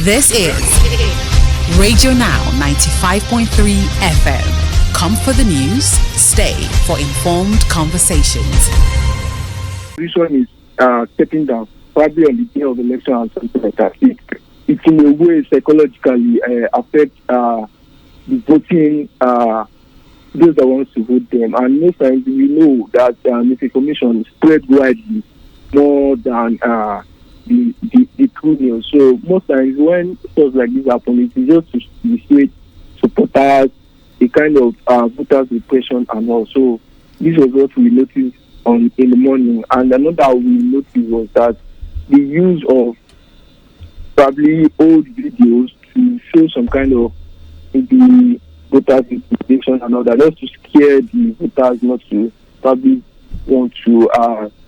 This is Radio Now 95.3 FM. Come for the news, stay for informed conversations. This one is stepping down, probably on the day of election and something like that. It in a way psychologically affects the voting, those that want to vote them. And most times we know that misinformation spread widely more than the true news. So most times when stuff like this happen, it is just to dissuade supporters, a kind of voters repression and all. So this was what we noticed in the morning. And another we noticed was that the use of probably old videos to show some kind of maybe voters intimidation and all that, just to scare the voters not to probably want to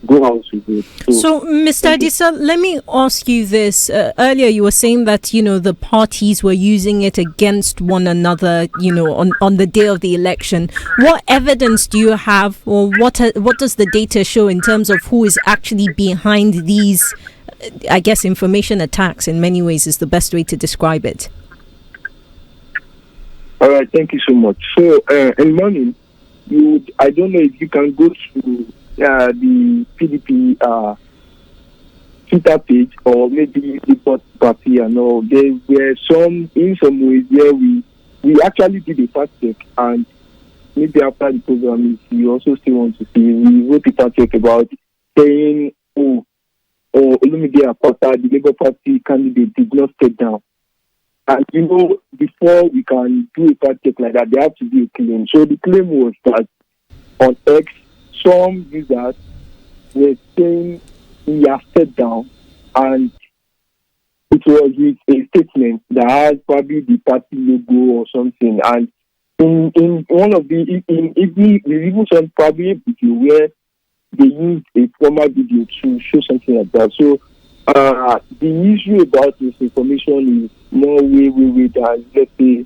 go out to vote. So Mr. Adisa, let me ask you this. Earlier you were saying that, the parties were using it against one another, on the day of the election. What evidence do you have, or what does the data show in terms of who is actually behind these, I guess, information attacks in many ways is the best way to describe it? All right, thank you so much. So in the morning, I don't know if you can go to the PDP Twitter page or maybe the party and all. There were in some ways where we actually did a fact check, and maybe after the program, if you also still want to see, we wrote a fact check about saying, Olumide Apota, the Labour Party candidate, did not step down. And before we can do a fact check like that, there have to be a claim. So the claim was that on X, some users were saying he has stepped down, and it was with a statement that had probably the party logo or something. And in one of the we even saw probably a video where they used a former video to show something like that. So the issue about misinformation is more way than, let's say,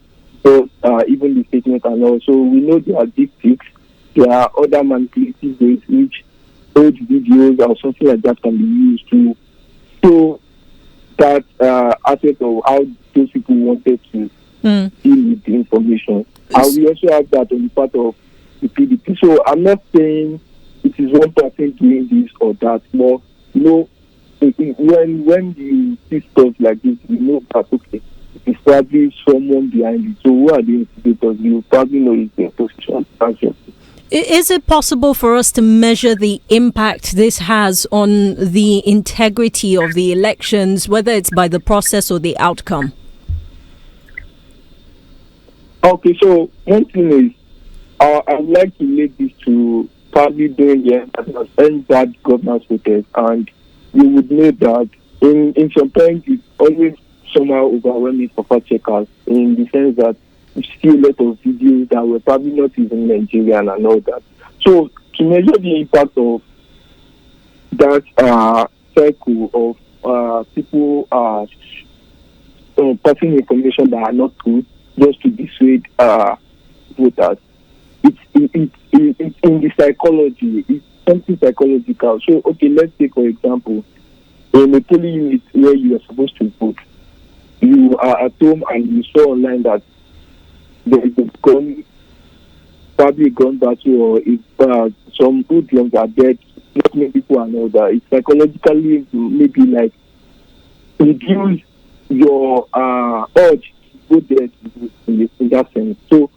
even the statement and all. So we know there are deep fakes, there are other manipulative ways which old videos or something like that can be used to show that aspect of how those people wanted to deal with the information. And we also have that on the part of the PDP. So I'm not saying it is one person doing this or that, but when you see stuff like this, you know that, okay, it's probably someone behind it. So who are the instigators? You probably know it's the opposition. Is it possible for us to measure the impact this has on the integrity of the elections, whether it's by the process or the outcome? Okay, so one thing is, I'd like to relate this to probably doing the end bad governance protest, and you would know that in some points it's always somehow overwhelming for fact checkers, in the sense that you see a lot of videos that were probably not even Nigerian and all that. So to measure the impact of that cycle of people passing information that are not true just to dissuade voters, it's in the psychology. It's something psychological. So okay, let's take for example, in a polling unit where you are supposed to vote, you are at home and you saw online that there is probably a gun battle, or if some hoodlums are dead, many people and all that. It's psychologically maybe like reduce your urge to go there in that sense. So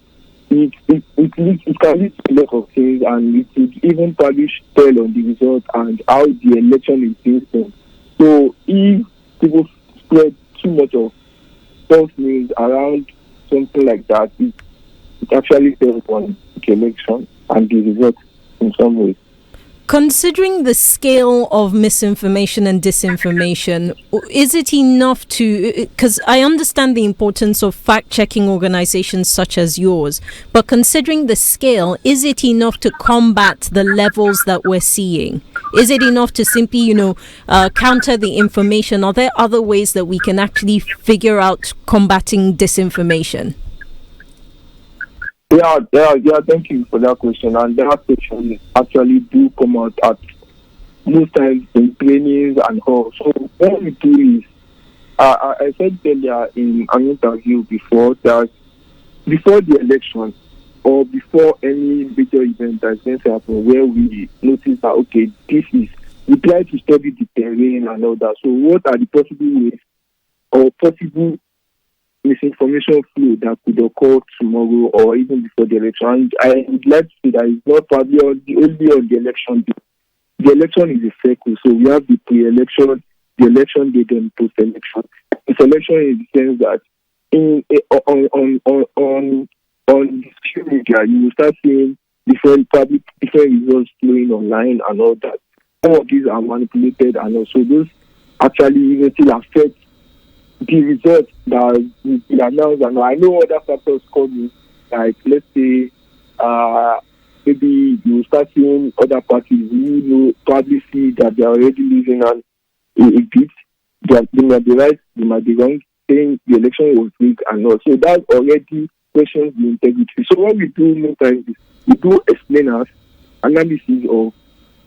it can lead to a lot of things, and it would even probably tell on the result and how the election is being spent. So if people spread too much of false news around something like that, it actually tells on the election and the result in some ways. Considering the scale of misinformation and disinformation, is it enough to, because I understand the importance of fact-checking organizations such as yours, but considering the scale, is it enough to combat the levels that we're seeing? Is it enough to simply, counter the information? Are there other ways that we can actually figure out combating disinformation? Yeah, thank you for that question. And that question actually do come out at most times in trainings and all. So what we do is I said earlier in an interview before that before the election or before any major event that's going to happen where we notice that, okay, we try to study the terrain and all that. So what are the possible ways or possible misinformation flow that could occur tomorrow or even before the election? And I would like to say that it's not probably only on the election day. The election is a circle, so we have the pre-election, the election day, then post-election. The selection in the sense that on the social media, you will start seeing different results flowing online and all that. Some of these are manipulated, and also those actually even still affect the results that will be announced. And I know other factors coming, like let's say maybe you start seeing other parties who probably see that they are already losing and a bit. They might be right, they might be wrong, saying the election was rigged and all. So that already questions the integrity. So what we do most times is we do explainers, analysis of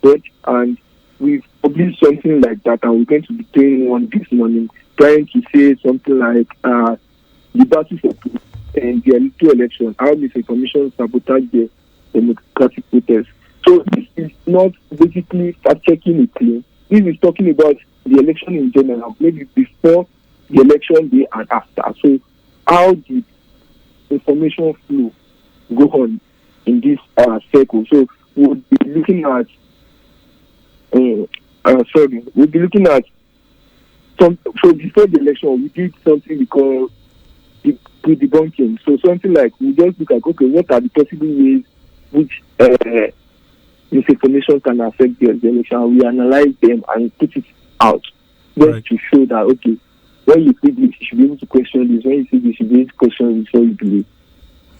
it, and we've published something like that, and we're going to be doing one this morning, trying to say something like the battle for truth and the election, how misinformation sabotage the democratic protest. So this is not basically fact-checking a claim. This is talking about the election in general, maybe before the election day and after. So how did information flow go on in this circle? So we'll be looking at we'll be looking at so before the election we did something we call pre-debunking. So something like we just look at, okay, what are the possible ways which misinformation can affect the election? We analyze them and put it out just to show that, okay, when you see this, you should be able to question this. When you see this, you should be able to question before you believe.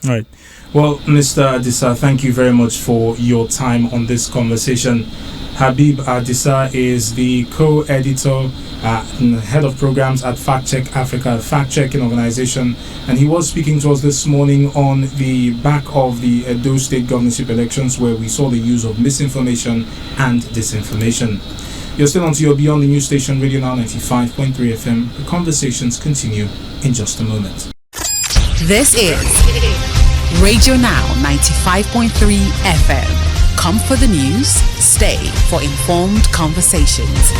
All right. Well, Mr. Adisa, thank you very much for your time on this conversation. Habib Adisa is the co-editor and head of programs at Fact Check Africa, a fact-checking organization, and he was speaking to us this morning on the back of the Edo State governorship elections, where we saw the use of misinformation and disinformation. You're still on to your Beyond the News Station, Radio Now 95.3 FM. The conversations continue in just a moment. This is Radio Now 95.3 FM. Come for the news, stay for informed conversations.